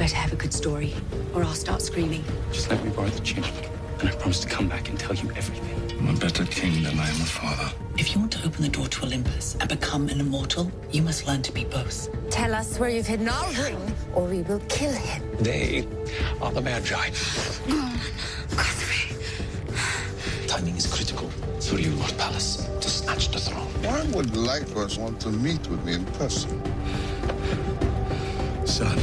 better have a good story, or I'll start screaming. Just let me borrow the tunic, and I promise to come back and tell you everything. I'm a better king than I am a father. If you want to open the door to Olympus and become an immortal, you must learn to be both. Tell us where you've hidden our ring, or we will kill him. They are the Magi. Timing is critical for you, Lord Palace, to snatch the throne. Why would Lycos want to meet with me in person? Son.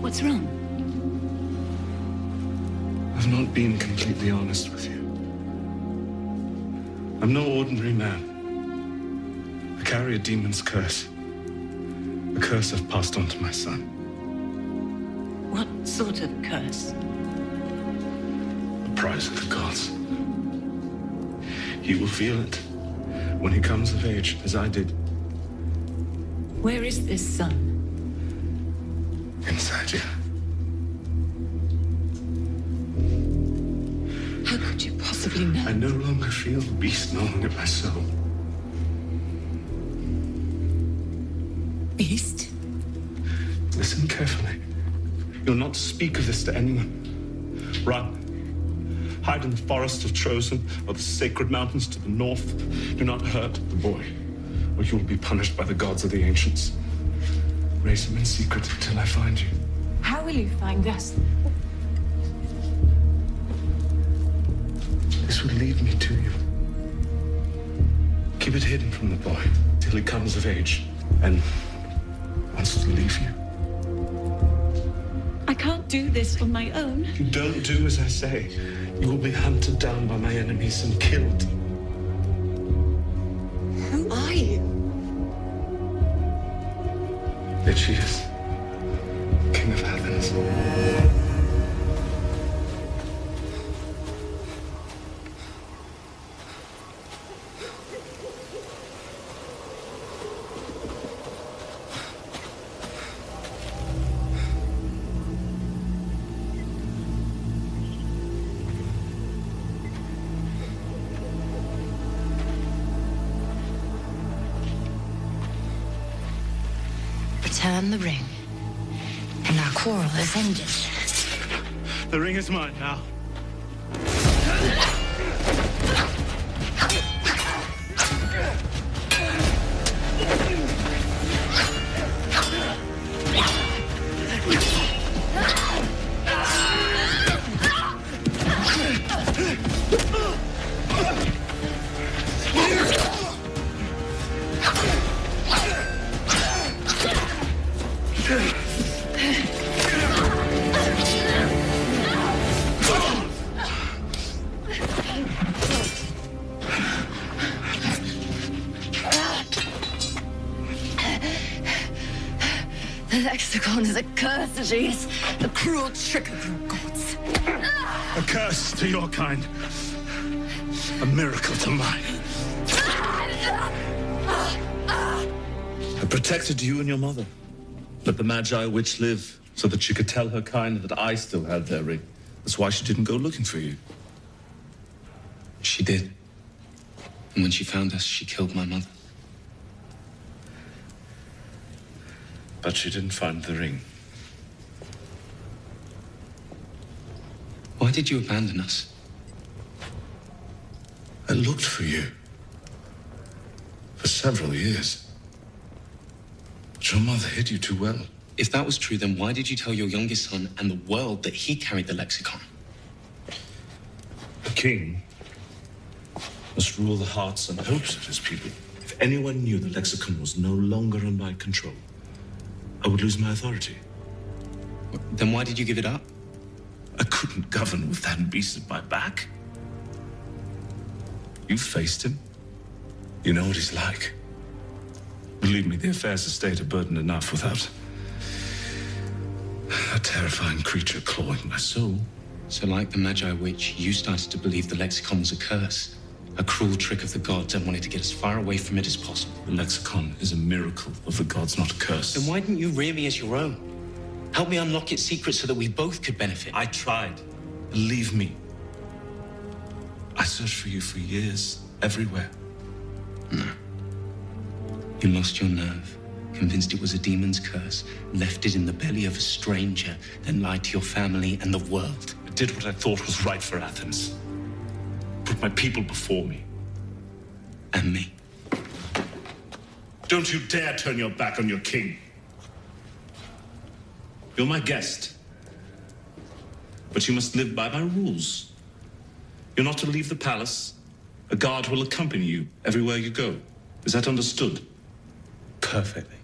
What's wrong? I've not been completely honest with you. I'm no ordinary man. I carry a demon's curse. A curse I've passed on to my son. What sort of curse? A prize of the gods. He will feel it when he comes of age, as I did. Where is this son? Inside you. How could you possibly know? I no longer feel the beast gnawing at my soul. Beast? Listen carefully. You're not to speak of this to anyone. Run. Hide in the forest of Trozen or the sacred mountains to the north. Do not hurt the boy, or you will be punished by the gods of the ancients. Raise him in secret until I find you. How will you find us? This would lead me to you. Keep it hidden from the boy till he comes of age and wants to leave you. I can't do this on my own. If you don't do as I say, you will be hunted down by my enemies and killed. Who are you? There she is, King of Athens. Return the ring, and our quarrel is ended. The ring is mine now. The lexicon is a curse, Aegeus. The cruel trick of your gods. A curse to your kind. A miracle to mine. I protected you and your mother. Let the Magi witch live so that she could tell her kind that I still had their ring. That's why she didn't go looking for you. She did. And when she found us, she killed my mother. But she didn't find the ring. Why did you abandon us? I looked for you. For several years. But your mother hid you too well. If that was true, then why did you tell your youngest son and the world that he carried the lexicon? A king must rule the hearts and hopes of his people. If anyone knew the lexicon was no longer in my control, I would lose my authority. Then why did you give it up? I couldn't govern with that beast at my back. You faced him. You know what he's like. Believe me, the affairs of state are burden enough without a terrifying creature clawing my soul. So like the Magi witch, you started to believe the lexicon was a curse. A cruel trick of the gods and wanted to get as far away from it as possible. The lexicon is a miracle of the gods, not a curse. Then why didn't you rear me as your own? Help me unlock its secrets so that we both could benefit. I tried. Believe me. I searched for you for years, everywhere. No. You lost your nerve, convinced it was a demon's curse, left it in the belly of a stranger, then lied to your family and the world. I did what I thought was right for Athens. Put my people before me. And me. Don't you dare turn your back on your king. You're my guest. But you must live by my rules. You're not to leave the palace. A guard will accompany you everywhere you go. Is that understood? Perfectly.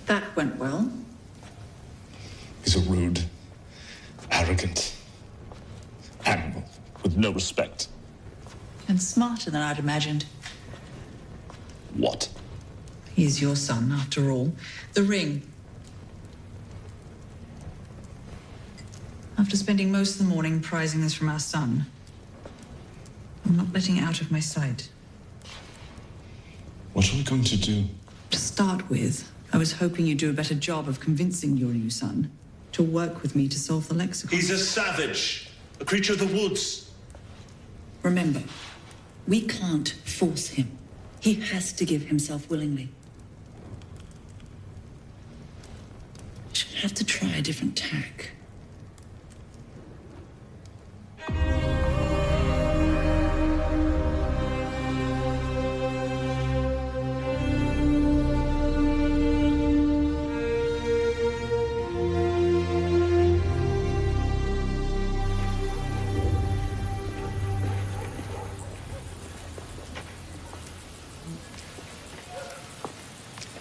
That went well. He's a rude, arrogant animal with no respect. And smarter than I'd imagined. What? He's your son, after all. The ring. After spending most of the morning prizing this from our son, I'm not letting it out of my sight. What are we going to do? To start with, I was hoping you'd do a better job of convincing your new son to work with me to solve the lexicon. He's a savage, a creature of the woods. Remember, we can't force him. He has to give himself willingly. She'll have to try a different tack.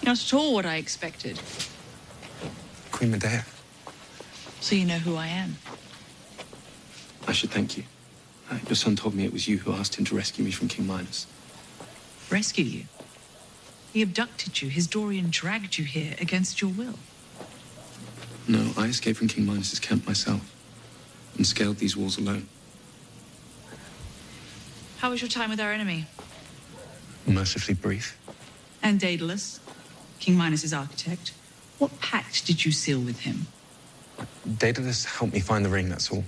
Not at all what I expected. Queen Medea, So you know who I am. I should thank you. Your son told me it was you who asked him to rescue me from King Minos. Rescue you. He abducted you. His Dorian dragged you here against your will. No, I escaped from King Minos' camp myself and scaled these walls alone. How was your time with our enemy? Mercifully brief. And Daedalus, King Minos' architect. What pact did you seal with him? Daedalus helped me find the ring, that's all.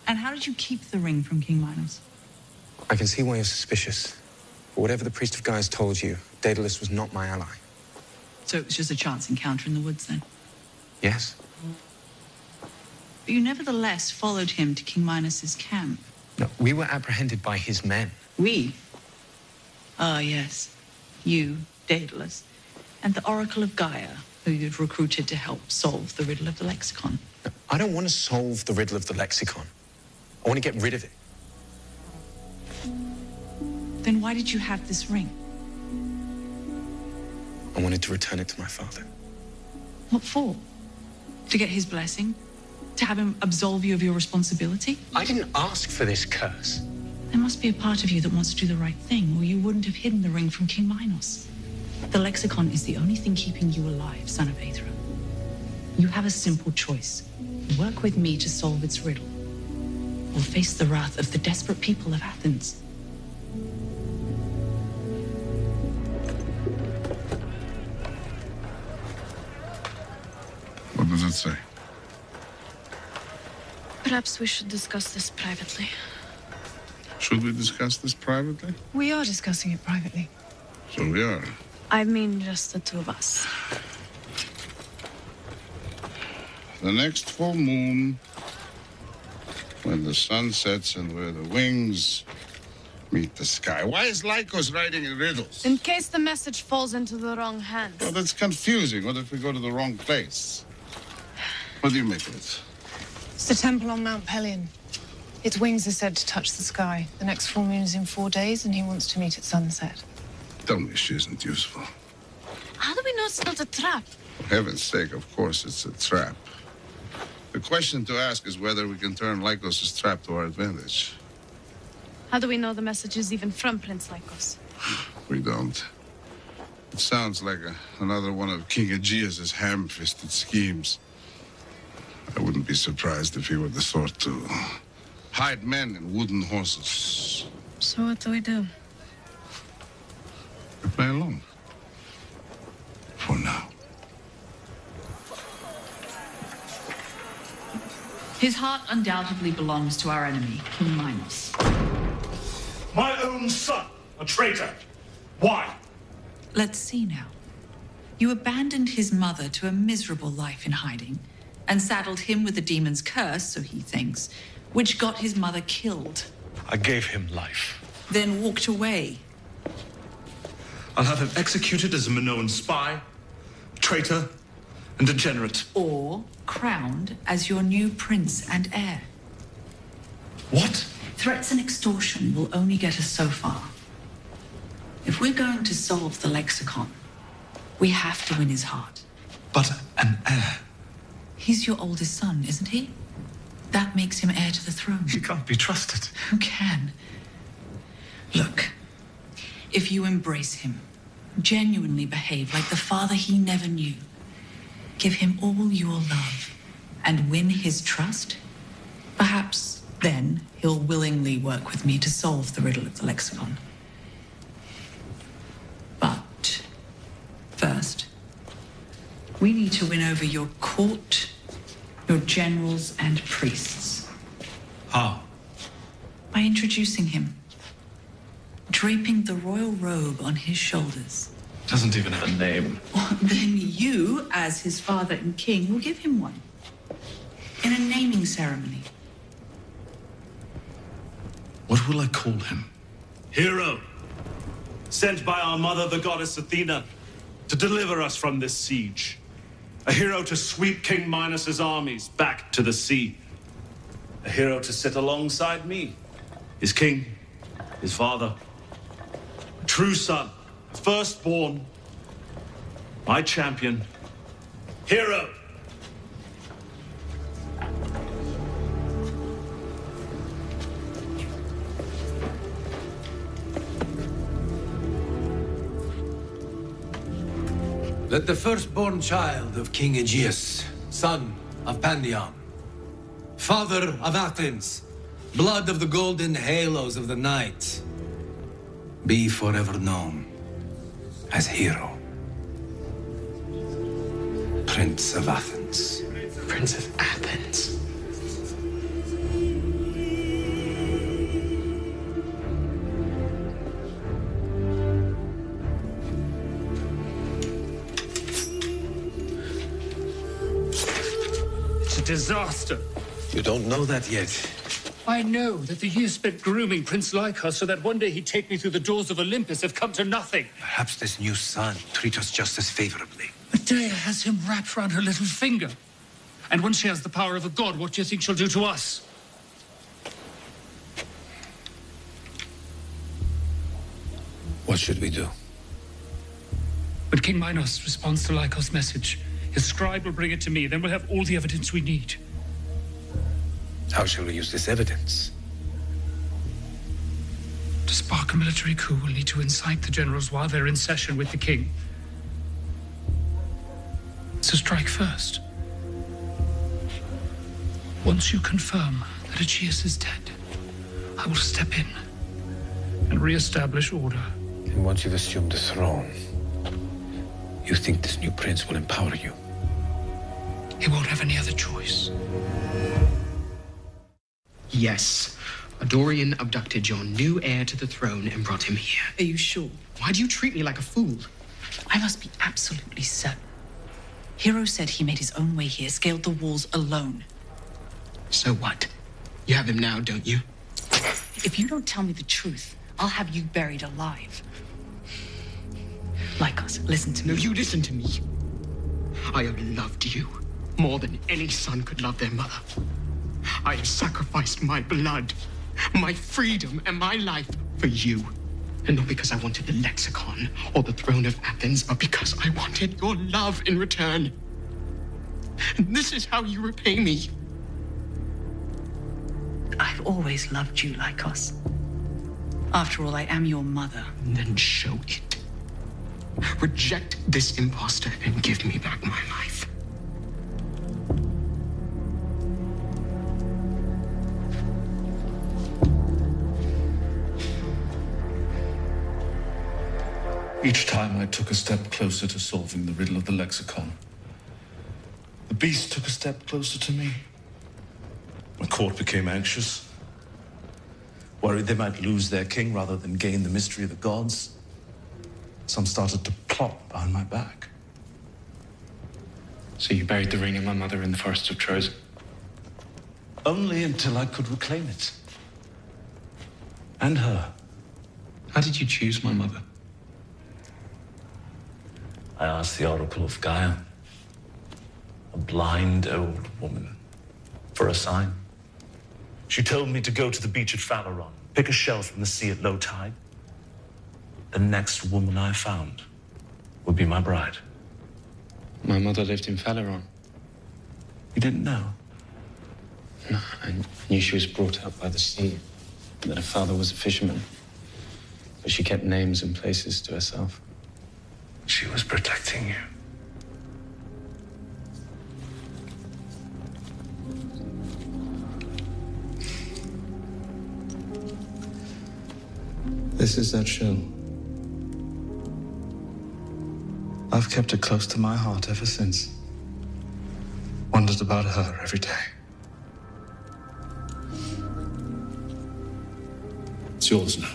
And how did you keep the ring from King Minos? I can see why you're suspicious. But whatever the priest of Gaius told you, Daedalus was not my ally. So it was just a chance encounter in the woods then? Yes? But you nevertheless followed him to King Minos' camp. No, we were apprehended by his men. We? Ah, yes. You, Daedalus, and the Oracle of Gaia, who you'd recruited to help solve the riddle of the lexicon. No, I don't want to solve the riddle of the lexicon. I want to get rid of it. Then why did you have this ring? I wanted to return it to my father. What for? To get his blessing? To have him absolve you of your responsibility? I didn't ask for this curse. There must be a part of you that wants to do the right thing, or you wouldn't have hidden the ring from King Minos. The lexicon is the only thing keeping you alive, son of Aethra. You have a simple choice. Work with me to solve its riddle, or face the wrath of the desperate people of Athens. What does it say? Perhaps we should discuss this privately. Should we discuss this privately? We are discussing it privately. So we are. I mean, just the two of us. The next full moon, when the sun sets and where the wings meet the sky. Why is Lycos writing in riddles? In case the message falls into the wrong hands. Well, that's confusing. What if we go to the wrong place? What do you make of it? It's the temple on Mount Pelion. Its wings are said to touch the sky. The next full moon is in 4 days, and he wants to meet at sunset. Tell me she isn't useful. How do we know it's not a trap? For heaven's sake, of course, it's a trap. The question to ask is whether we can turn Lycos' trap to our advantage. How do we know the message is even from Prince Lycos? We don't. It sounds like another one of King Aegeus' ham-fisted schemes. I wouldn't be surprised if he were the sort to hide men in wooden horses. So what do we do? We play along. For now. His heart undoubtedly belongs to our enemy, King Minos. My own son, a traitor. Why? Let's see now. You abandoned his mother to a miserable life in hiding and saddled him with the demon's curse, so he thinks, which got his mother killed. I gave him life. Then walked away. I'll have him executed as a Minoan spy, traitor, and degenerate. Or crowned as your new prince and heir. What? Threats and extortion will only get us so far. If we're going to solve the lexicon, we have to win his heart. But an heir? He's your oldest son, isn't he? That makes him heir to the throne. He can't be trusted. Who can? Look, if you embrace him, genuinely behave like the father he never knew, give him all your love, and win his trust, perhaps then he'll willingly work with me to solve the riddle of the lexicon. But first, we need to win over your court, your generals and priests. How? By introducing him. Draping the royal robe on his shoulders. Doesn't even have a name. Well, then you, as his father and king, will give him one. In a naming ceremony. What will I call him? Hero. Sent by our mother, the goddess Athena, to deliver us from this siege. A hero to sweep King Minos' armies back to the sea. A hero to sit alongside me, his king, his father. A true son, firstborn, my champion, hero. Let the firstborn child of King Aegeus, son of Pandion, father of Athens, blood of the golden halos of the night, be forever known as Hero. Prince of Athens. Prince of Athens. It's a disaster. You don't know that yet. I know that the years spent grooming Prince Lycos so that one day he'd take me through the doors of Olympus have come to nothing. Perhaps this new son treat us just as favorably. Medea has him wrapped round her little finger. And when she has the power of a god, what do you think she'll do to us? What should we do? When King Minos responds to Lycos' message, his scribe will bring it to me. Then we'll have all the evidence we need. How shall we use this evidence? To spark a military coup, we'll need to incite the generals while they're in session with the king. So strike first. Once you confirm that Aegeus is dead, I will step in and re-establish order. And once you've assumed the throne, you think this new prince will empower you? He won't have any other choice. Yes. A Dorian abducted your new heir to the throne and brought him here. Are you sure? Why do you treat me like a fool? I must be absolutely certain. Hero said he made his own way here, scaled the walls alone. So what? You have him now, don't you? If you don't tell me the truth, I'll have you buried alive. Lycos, listen to me. No, you listen to me. I have loved you more than any son could love their mother. I have sacrificed my blood, my freedom, and my life for you. And not because I wanted the lexicon or the throne of Athens, but because I wanted your love in return. And this is how you repay me. I've always loved you, Lycos. After all, I am your mother. And then show it. Reject this imposter and give me back my life. Each time I took a step closer to solving the riddle of the lexicon, the beast took a step closer to me. My court became anxious, worried they might lose their king rather than gain the mystery of the gods. Some started to plot behind my back. So you buried the ring of my mother in the forest of Trozen? Only until I could reclaim it. And her. How did you choose my mother? I asked the Oracle of Gaia, a blind old woman, for a sign. She told me to go to the beach at Phaleron, pick a shell from the sea at low tide. The next woman I found would be my bride. My mother lived in Phaleron. You didn't know? No, I knew she was brought up by the sea, that her father was a fisherman. But she kept names and places to herself. She was protecting you. This is that shell. I've kept it close to my heart ever since. Wondered about her every day. It's yours now.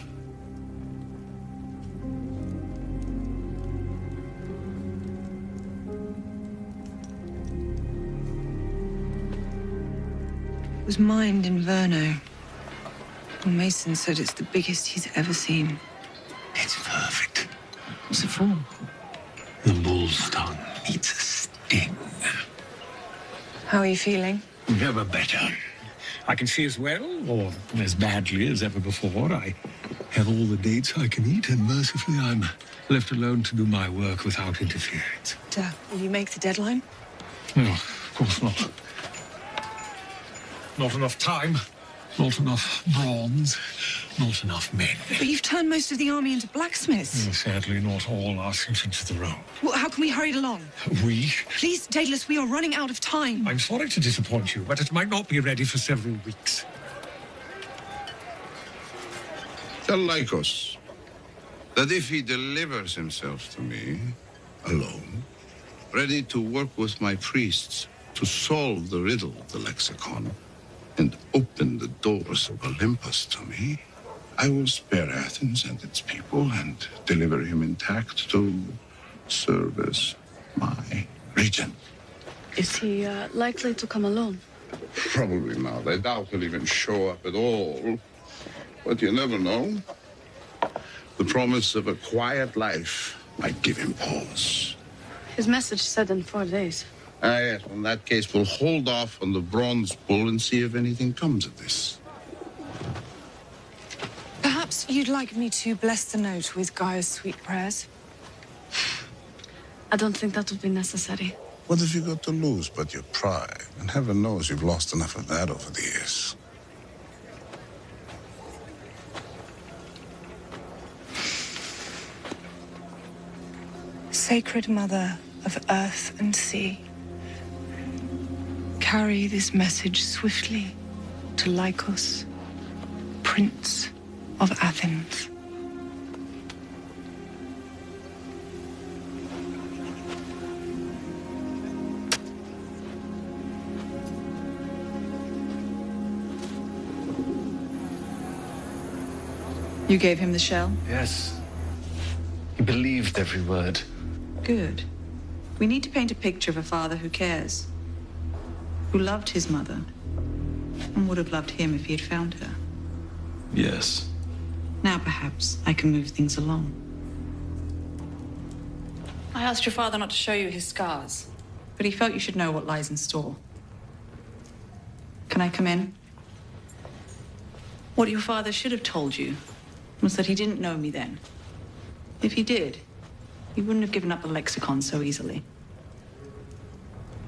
It was mined in Verno. Well, Mason said it's the biggest he's ever seen. It's perfect. What's it for? The bull's tongue meets a sting. How are you feeling? Never better. I can see as well, or as badly as ever before. I have all the dates I can eat, and mercifully I'm left alone to do my work without interference. Will you make the deadline? No, of course not. Not enough time, not enough bronze, not enough men. But you've turned most of the army into blacksmiths. Sadly, not all are suited to the role. Well, how can we hurry it along? We? Please, Daedalus, we are running out of time. I'm sorry to disappoint you, but it might not be ready for several weeks. Tell Lycos that if he delivers himself to me, alone, ready to work with my priests to solve the riddle of the lexicon, and open the doors of Olympus to me, I will spare Athens and its people and deliver him intact to serve as my regent. Is he likely to come alone? Probably not. I doubt he'll even show up at all. But you never know. The promise of a quiet life might give him pause. His message said in 4 days. Yes, in that case, we'll hold off on the bronze bull and see if anything comes of this. Perhaps you'd like me to bless the note with Gaia's sweet prayers? I don't think that would be necessary. What have you got to lose but your pride? And heaven knows you've lost enough of that over the years. Sacred Mother of Earth and Sea, carry this message swiftly to Lycos, Prince of Athens. You gave him the shell? Yes. He believed every word. Good. We need to paint a picture of a father who cares, who loved his mother, and would have loved him if he had found her. Yes. Now perhaps I can move things along. I asked your father not to show you his scars, but he felt you should know what lies in store. Can I come in? What your father should have told you was that he didn't know me then. If he did, he wouldn't have given up the lexicon so easily.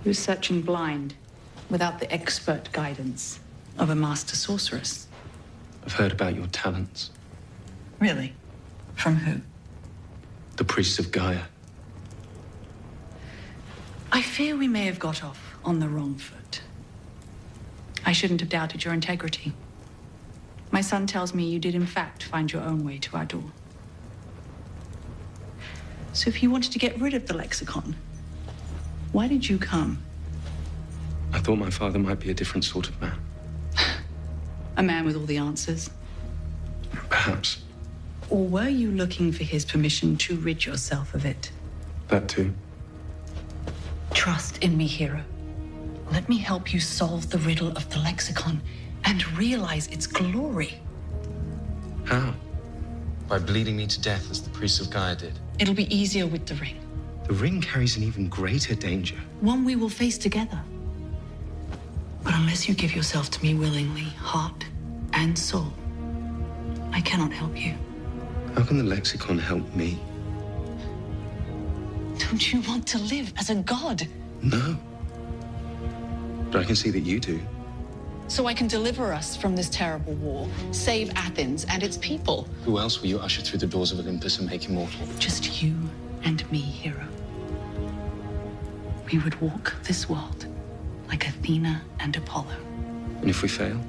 He was searching blind, without the expert guidance of a master sorceress. I've heard about your talents. Really? From who? The priests of Gaia. I fear we may have got off on the wrong foot. I shouldn't have doubted your integrity. My son tells me you did in fact find your own way to our door. So if you wanted to get rid of the lexicon, why did you come? I thought my father might be a different sort of man. A man with all the answers? Perhaps. Or were you looking for his permission to rid yourself of it? That too. Trust in me, hero. Let me help you solve the riddle of the lexicon and realize its glory. How? By bleeding me to death as the priests of Gaia did. It'll be easier with the ring. The ring carries an even greater danger. One we will face together. But unless you give yourself to me willingly, heart and soul, I cannot help you. How can the lexicon help me? Don't you want to live as a god? No. But I can see that you do. So I can deliver us from this terrible war, save Athens and its people. Who else will you usher through the doors of Olympus and make immortal? Just you and me, hero. We would walk this world like Athena and Apollo. And if we fail?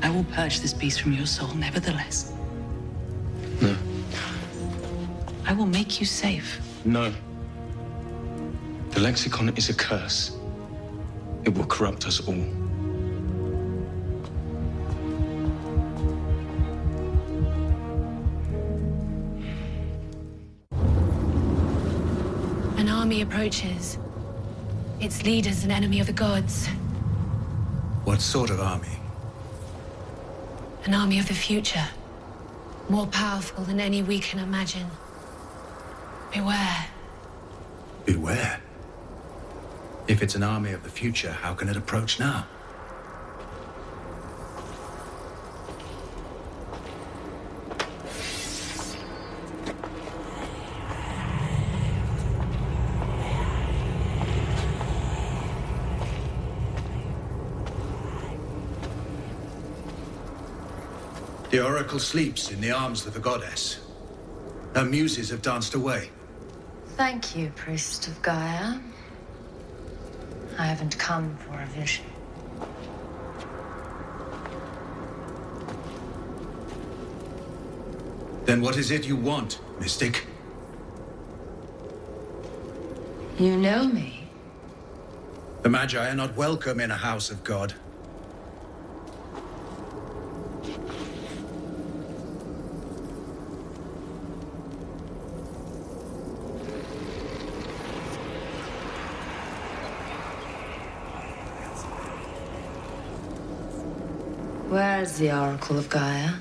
I will purge this beast from your soul, nevertheless. No. I will make you safe. No. The lexicon is a curse. It will corrupt us all. An army approaches. Its leader's an enemy of the gods. What sort of army? An army of the future. More powerful than any we can imagine. Beware. Beware? If it's an army of the future, how can it approach now? The Oracle sleeps in the arms of the goddess. Her muses have danced away. Thank you, priest of Gaia. I haven't come for a vision. Then what is it you want, mystic? You know me. The Magi are not welcome in a house of God. Where is the Oracle of Gaia?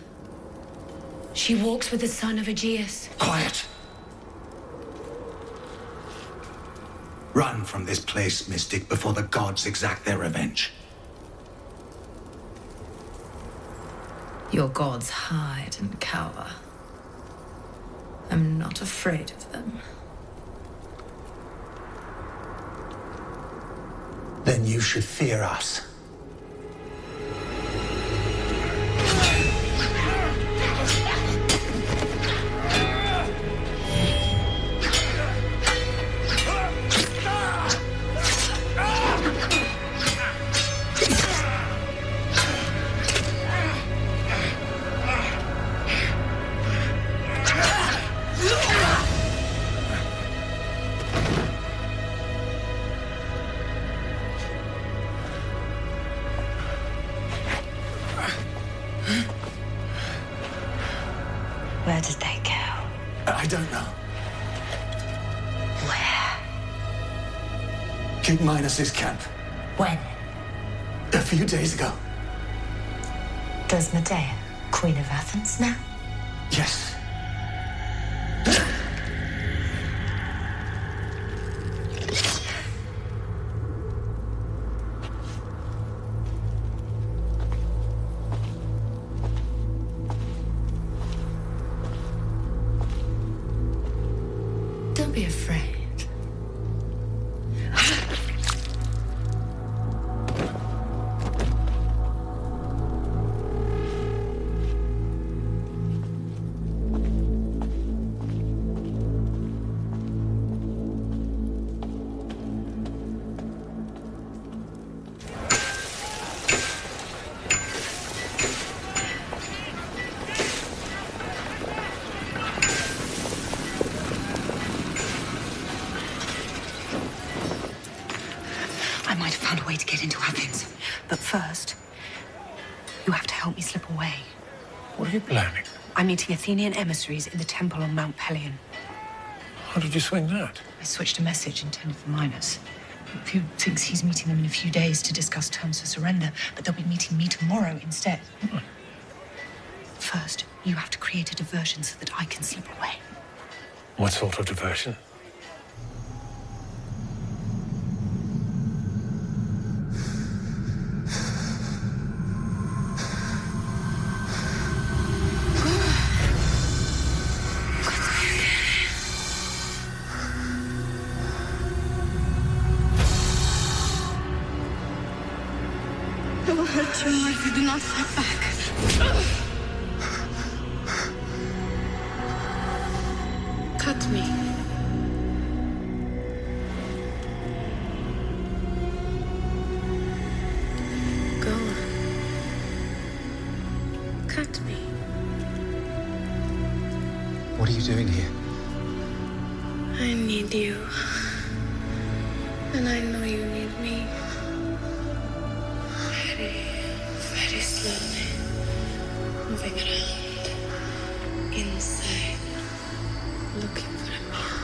She walks with the son of Aegeus. Quiet! Run from this place, mystic, before the gods exact their revenge. Your gods hide and cower. I'm not afraid of them. Then you should fear us. Where did they go? I don't know. Where? King Minos's camp. When? A few days ago. Does Medea, Queen of Athens, know? Yes. be afraid. What are you planning? I'm meeting Athenian emissaries in the temple on Mount Pelion. How did you swing that? I switched a message intended for Minos. He thinks he's meeting them in a few days to discuss terms for surrender, but they'll be meeting me tomorrow instead. First, you have to create a diversion so that I can slip away. What sort of diversion? I will hurt you more if you do not fight back. Cut me. Go on. Cut me. What are you doing here? I need you. And I know you need me. Very slowly, moving around, inside, looking for a meal.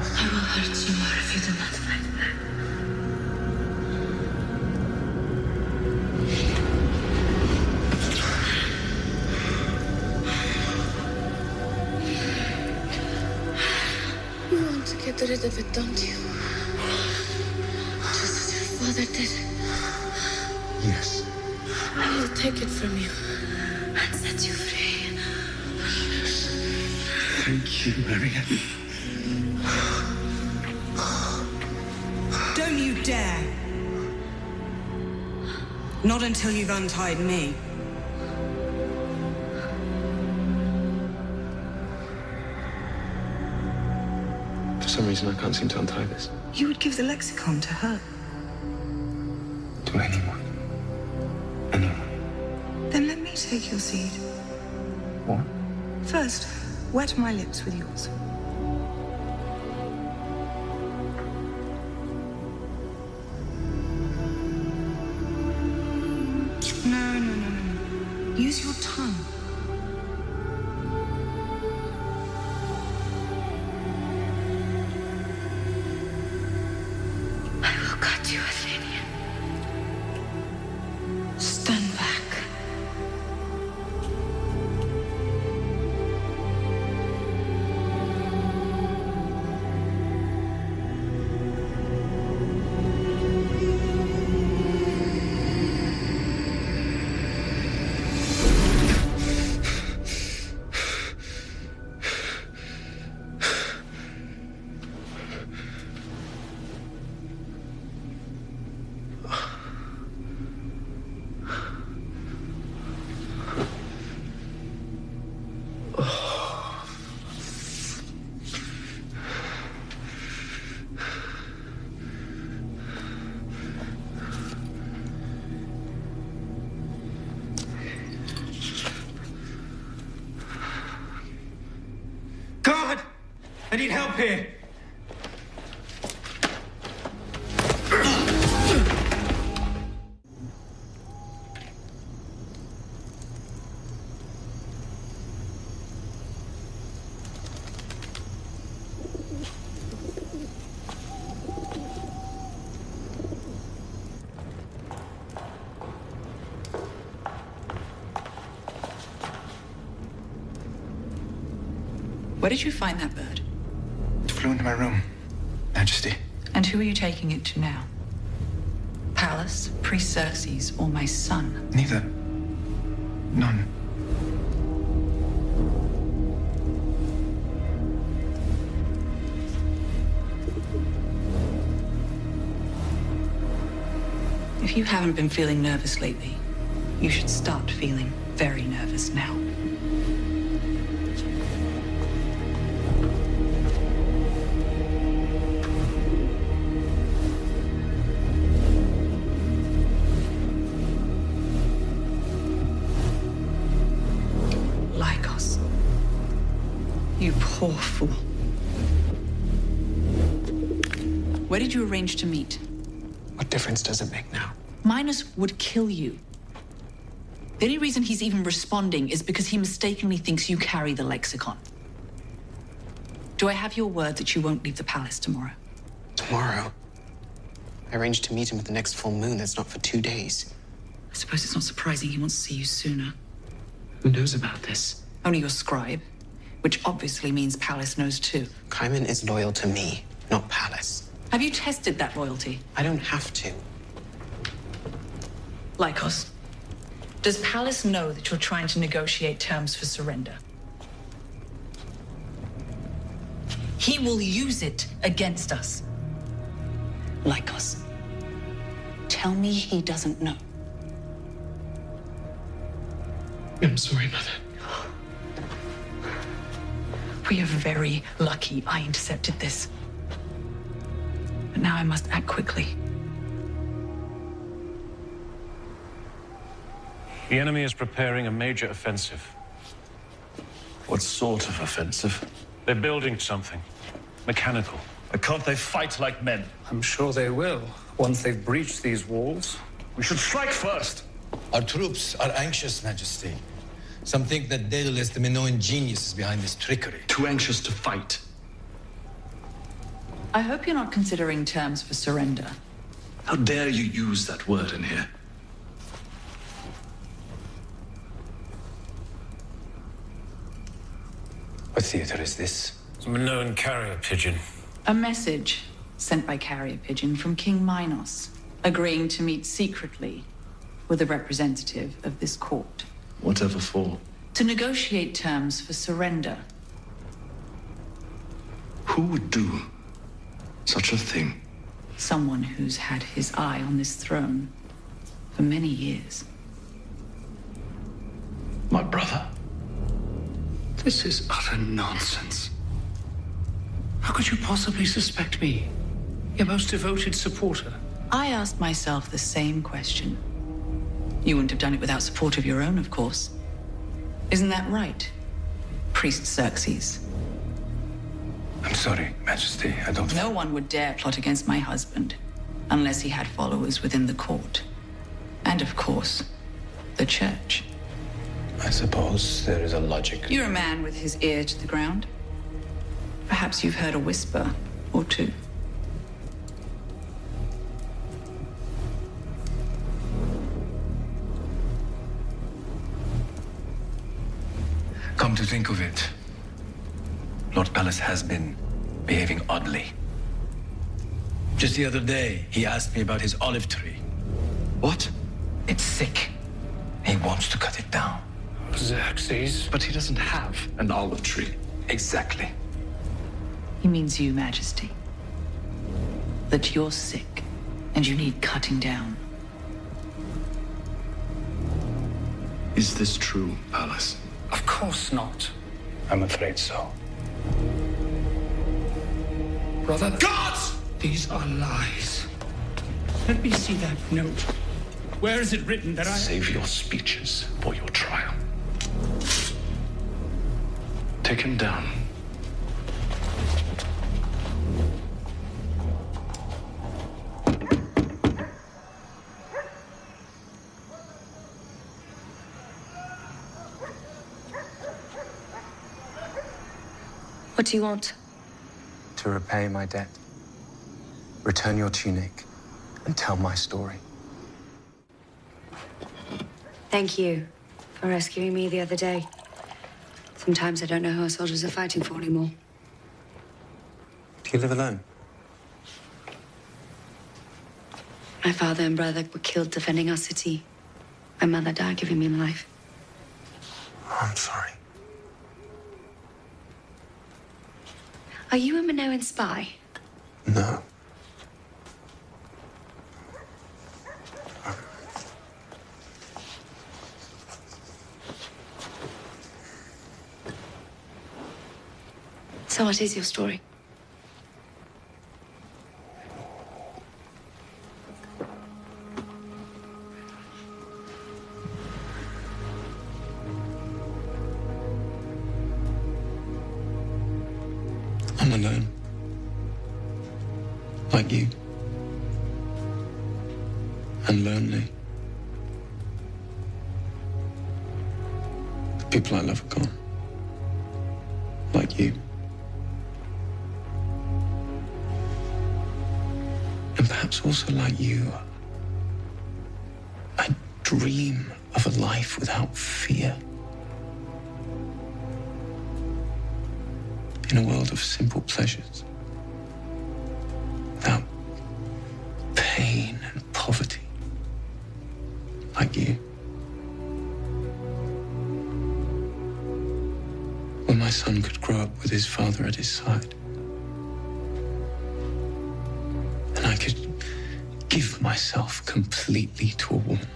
I will hurt you more if you do not fight back. You want to get rid of it, don't you? Father did. Yes. I will take it from you and set you free. Yes. Thank you, Marian. Don't you dare. Not until you've untied me. For some reason, I can't seem to untie this. You would give the lexicon to her. To anyone. Anyone. Then let me take your seed. What? First, wet my lips with yours. No. Use your tongue. I will cut you, Athenian. Stand back. God! I need help here! Where did you find that bird? It flew into my room, Majesty. And who are you taking it to now? Pallas, Priest Xerxes, or my son? Neither. None. If you haven't been feeling nervous lately, you should start feeling very nervous now. Lycos. You poor fool. Where did you arrange to meet? What difference does it make now? Minos would kill you. The only reason he's even responding is because he mistakenly thinks you carry the lexicon. Do I have your word that you won't leave the palace tomorrow? Tomorrow? I arranged to meet him at the next full moon. That's not for 2 days. I suppose it's not surprising he wants to see you sooner. Who knows about this? Only your scribe, which obviously means Palace knows too. Kaiman is loyal to me, not Palace. Have you tested that loyalty? I don't have to. Lycos, does Palace know that you're trying to negotiate terms for surrender? He will use it against us. Lycos, tell me he doesn't know. I'm sorry, Mother. We are very lucky I intercepted this. But now I must act quickly. The enemy is preparing a major offensive. What sort of offensive? They're building something. Mechanical. Can't they fight like men? I'm sure they will, once they've breached these walls. We should strike first. Our troops are anxious, Majesty. Some think that Daedalus, the Minoan genius, is behind this trickery. Too anxious to fight. I hope you're not considering terms for surrender. How dare you use that word in here? What theater is this? It's a Minoan carrier pigeon. A message sent by carrier pigeon from King Minos, agreeing to meet secretly with a representative of this court. Whatever for? To negotiate terms for surrender. Who would do such a thing? Someone who's had his eye on this throne for many years. My brother? This is utter nonsense. How could you possibly suspect me, your most devoted supporter? I asked myself the same question. You wouldn't have done it without support of your own, of course. Isn't that right, Priest Xerxes? I'm sorry, Majesty. I don't... No one would dare plot against my husband unless he had followers within the court. And, of course, the church. I suppose there is a logic. You're a man with his ear to the ground. Perhaps you've heard a whisper or two. Come to think of it, Lord Pallas has been behaving oddly. Just the other day, he asked me about his olive tree. What? It's sick. He wants to cut it down. Xerxes? But he doesn't have an olive tree. Exactly. He means you, Majesty. That you're sick and you need cutting down. Is this true, Pallas? Of course not. I'm afraid so. Brother... Gods! These are lies. Let me see that note. Where is it written that I... Save your speeches for your trial. Take him down. What do you want? To repay my debt, return your tunic, and tell my story. Thank you for rescuing me the other day. Sometimes I don't know who our soldiers are fighting for anymore. Do you live alone? My father and brother were killed defending our city. My mother died giving me life. I'm sorry. Are you a Minoan spy? No. So what is your story? I'm alone. Like you. And lonely. The people I love are gone. Like you. And perhaps also like you, I dream of a life without fear. In a world of simple pleasures. Without pain and poverty. Like you. Where my son could grow up with his father at his side. And I could give myself completely to a woman.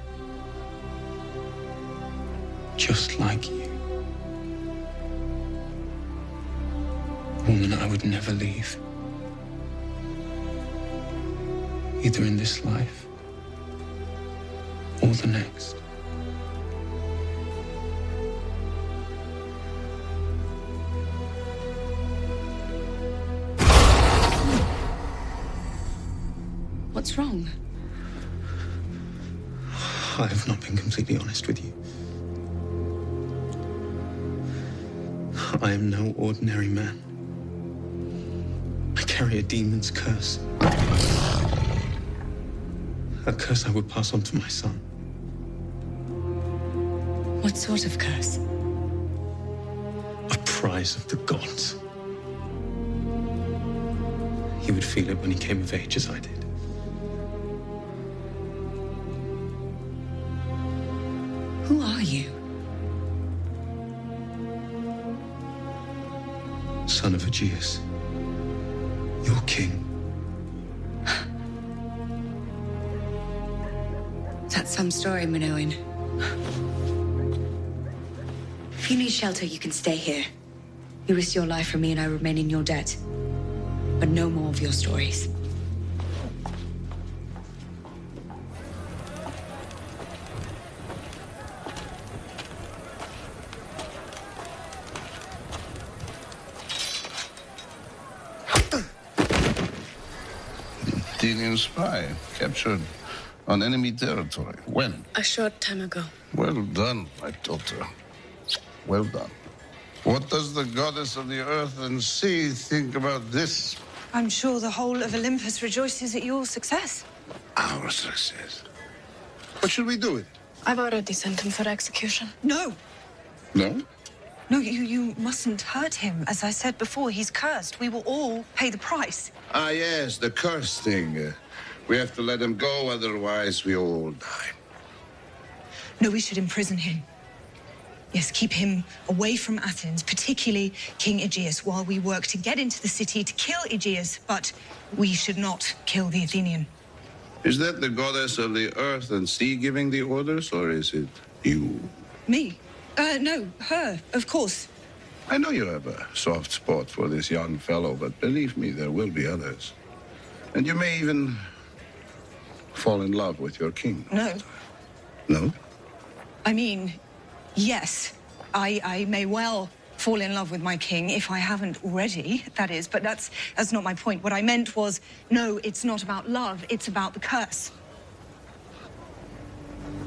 Just like you. A woman I would never leave. Either in this life or the next. What's wrong? I have not been completely honest with you. I am no ordinary man. I carry a demon's curse. A curse I would pass on to my son. What sort of curse? A prize of the gods. He would feel it when he came of age as I did. Who are you? Son of Aegeus. Your king. That's some story, Minoan. If you need shelter, you can stay here. You risk your life for me and I remain in your debt. But no more of your stories. Athenian spy captured on enemy territory. When? A short time ago. Well done, my daughter. Well done. What does the goddess of the earth and sea think about this? I'm sure the whole of Olympus rejoices at your success. Our success. What should we do with it? I've already sent him for execution. No. No? No, you mustn't hurt him. As I said before, he's cursed. We will all pay the price. Ah, yes, the curse thing. We have to let him go, otherwise we all die. No, we should imprison him. Yes, keep him away from Athens, particularly King Aegeus, while we work to get into the city to kill Aegeus, but we should not kill the Athenian. Is that the goddess of the earth and sea giving the orders, or is it you? Me? No, her, of course. I know you have a soft spot for this young fellow, but believe me, there will be others. And you may even fall in love with your king. No. No? I mean, yes, I may well fall in love with my king if I haven't already, that is, but that's not my point. What I meant was, no, it's not about love, it's about the curse.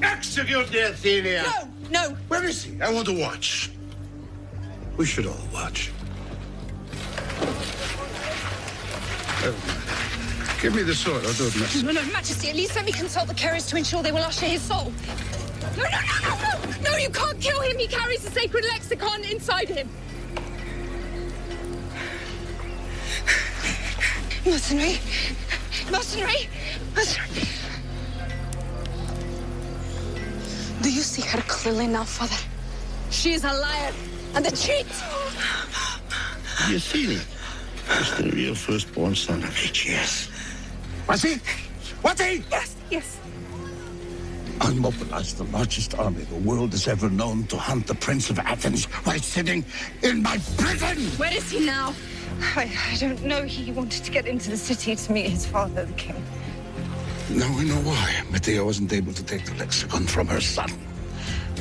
Execute the Athenian! No! Where is he? I want to watch. We should all watch. Give me the sword, I'll do it myself. No, Majesty, at least let me consult the carriers to ensure they will usher his soul. No! No, you can't kill him! He carries the sacred lexicon inside him! Mercenary! Do you see her clearly now, Father? She is a liar and a cheat! The Athenian is the real firstborn son of Aegeus. Was he? Yes. I mobilized the largest army the world has ever known to hunt the Prince of Athens while sitting in my prison! Where is he now? I don't know. He wanted to get into the city to meet his father, the king. Now we know why Medea wasn't able to take the lexicon from her son.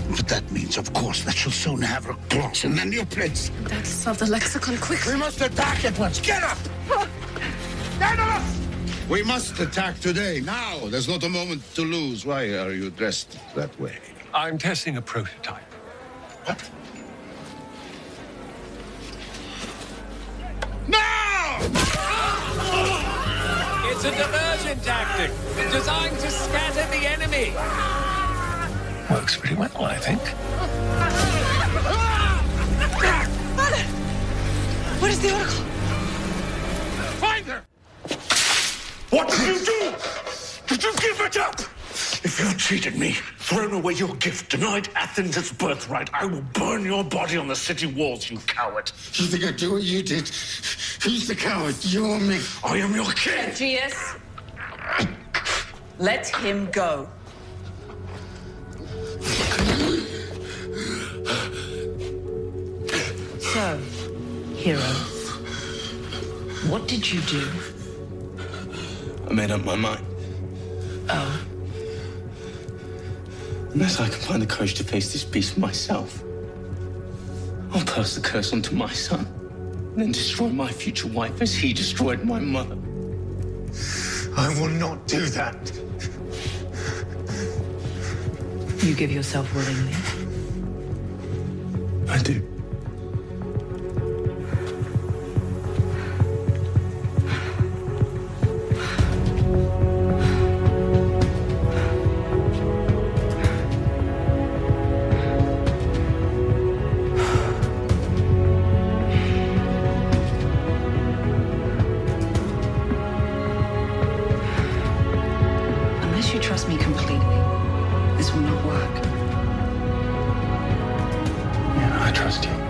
But that means, of course, that she'll soon have her claws in the new prince. Dad, solve the lexicon quickly. We must attack at once. Get up! Get up! We must attack today, now. There's not a moment to lose. Why are you dressed that way? I'm testing a prototype. What? No! It's a diversion tactic designed to scatter the enemy. Works pretty well, I think. Father! What is the oracle? Find her! What did you do? Did you give it up? If you've cheated me, thrown away your gift, denied Athens its birthright, I will burn your body on the city walls, you coward. You think I'd do what you did? Who's the coward, you or me? I am your king. Aegeus, let him go. So, hero, what did you do? I made up my mind. Oh. Unless I can find the courage to face this beast myself, I'll pass the curse on to my son, and then destroy my future wife as he destroyed my mother. I will not do that. You give yourself willingly? I do. Unless you trust me completely, this will not work. Yeah, I trust you.